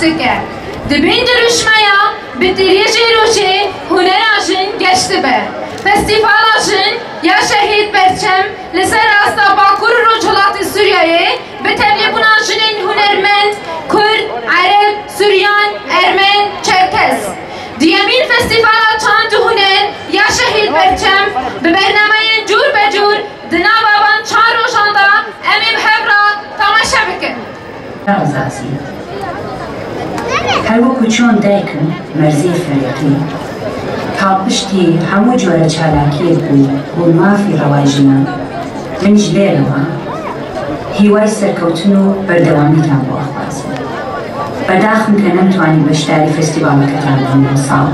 دکه. دبین درشمایا به تریجی روچه هنراشن گشته به. فستیوالاشن یا شهید پرچم لسر راستا باکور روچولات سوریه به تبلیغوناشن هنرمند کرد، عرب، سوریان، ارمن، چرکس. دیامین فستیوالا چاند هنر یا شهید پرچم به برنامه جور به جور دنا بابان چهار روشاندا امیم هبرا تماشا بکن. هر وەکو چۆن دایکم مەرزی فەرەقی هاڵپشتی هەموو جۆرە چالاکیەک بوو بۆ مافی ڕەوای ژنان منیش لێرەوە هیوای سەرکەوتن و بەردەوامیتان بۆ ئەخوازم بەداخم کە نەمتوانی بەشداری فستیڤاڵەکەتان بم ئەمساڵ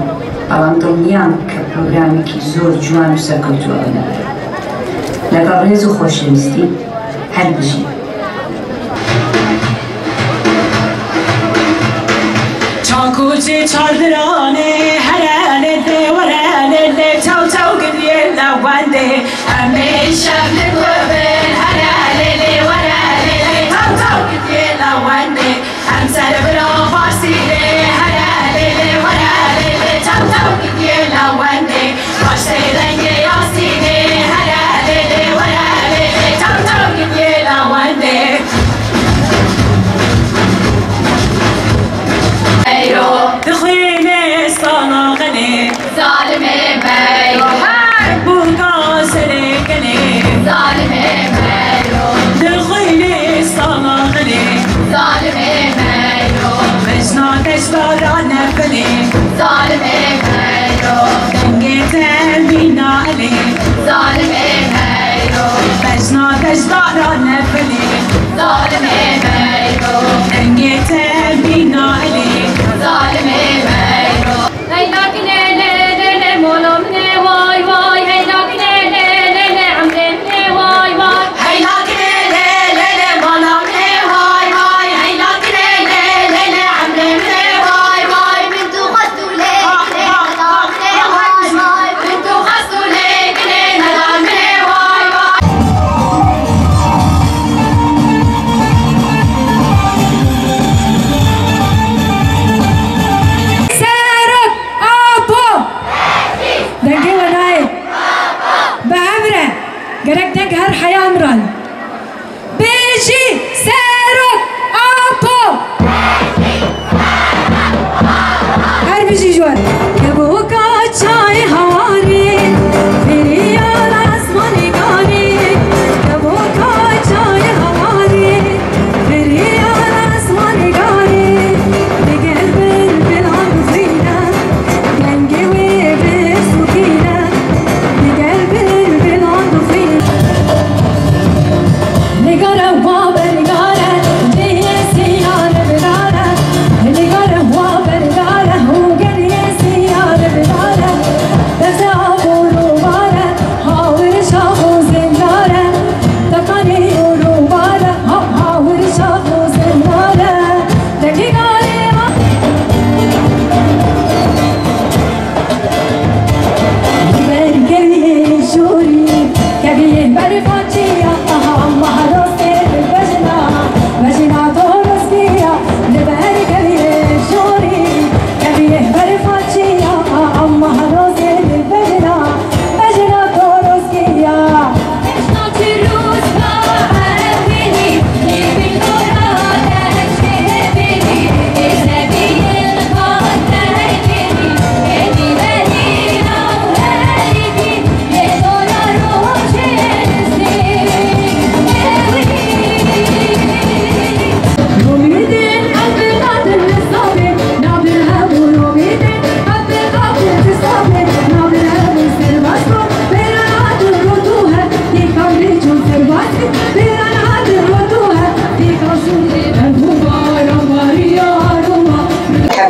بەڵام دڵنیام کە پرۆگرامێکی زۆر جوان و سەرکەوتووە بنەبێت لەگەڵ ڕێز و خۆشەویستی هەر بژین چاکوچی چادرانه هرانه ورانه تو قدیه لونده همیشه بگوبن هرانه ورانه تو قدیه لونده هم سر برا فارسیده هرانه ورانه تو قدیه لونده باشته رنگ یاسیده هرانه ورانه تو قدیه لونده دخيني صناغني ظالمي ميرو حبو قاسرقني ظالمي ميرو دخيني صناغني ظالمي ميرو مجنا تشبر نفني ظالمي ميرو دنقيت بينا علي ظالمي ميرو مجنا تشبر نفني ظالمي ميرو دنقيت بينا علي ظالمي ميرو هيلاك ليلي مولومني واي واي هيلاك ليلي عمرني واي واي هيلاك ليلي مولومني واي واي هيلاك ليلي عمرني واي واي بنتو خسو ليلي هضامني واي واي بنتو خسو ليلي هضامني واي واي قرك دقهر حياة مران بيجي سيرك أبو هر بيجي جوار كبوكا چاي هواري فريا راسماني غاري كبوكا چاي هواري فريا راسماني غاري بقلب البلاد فينا قنقي وبسوكينا بقلب البلاد فينا نگاره واب نگاره جیه سیاره بداره نگاره واب نگاره هوگریه سیاره بداره دسته آبورو باره هاور شاخو زنداره دکانی اورو باره هاور شاخو زنداره دکیگاره برگویه شوری کبیه برفاچیه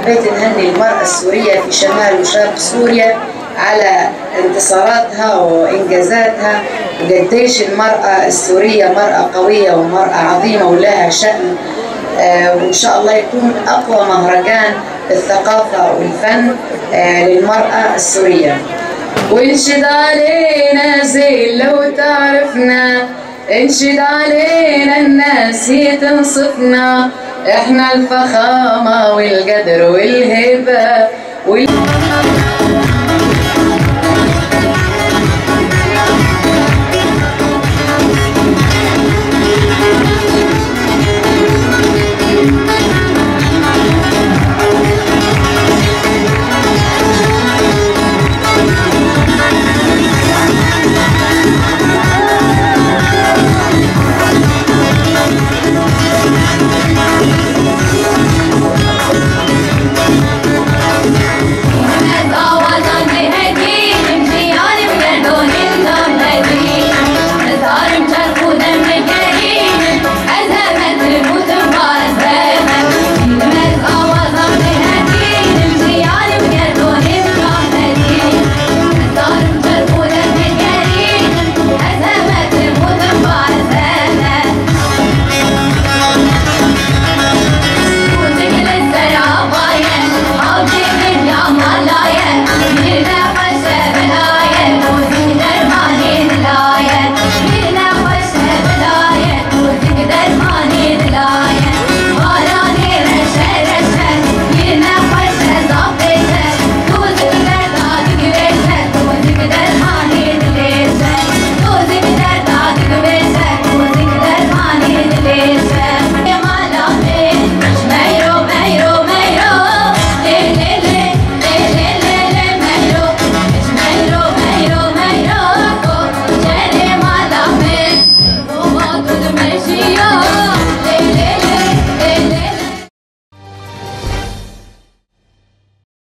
حبيت نهني المرأة السورية في شمال وشرق سوريا على انتصاراتها وإنجازاتها وقديش المرأة السورية مرأة قوية ومرأة عظيمة ولها شأن وإن شاء الله يكون أقوى مهرجان الثقافة والفن للمرأة السورية. وانشد علينا زين لو تعرفنا انشد علينا الناس هي تنصفنا احنا الفخامة والقدر والهبة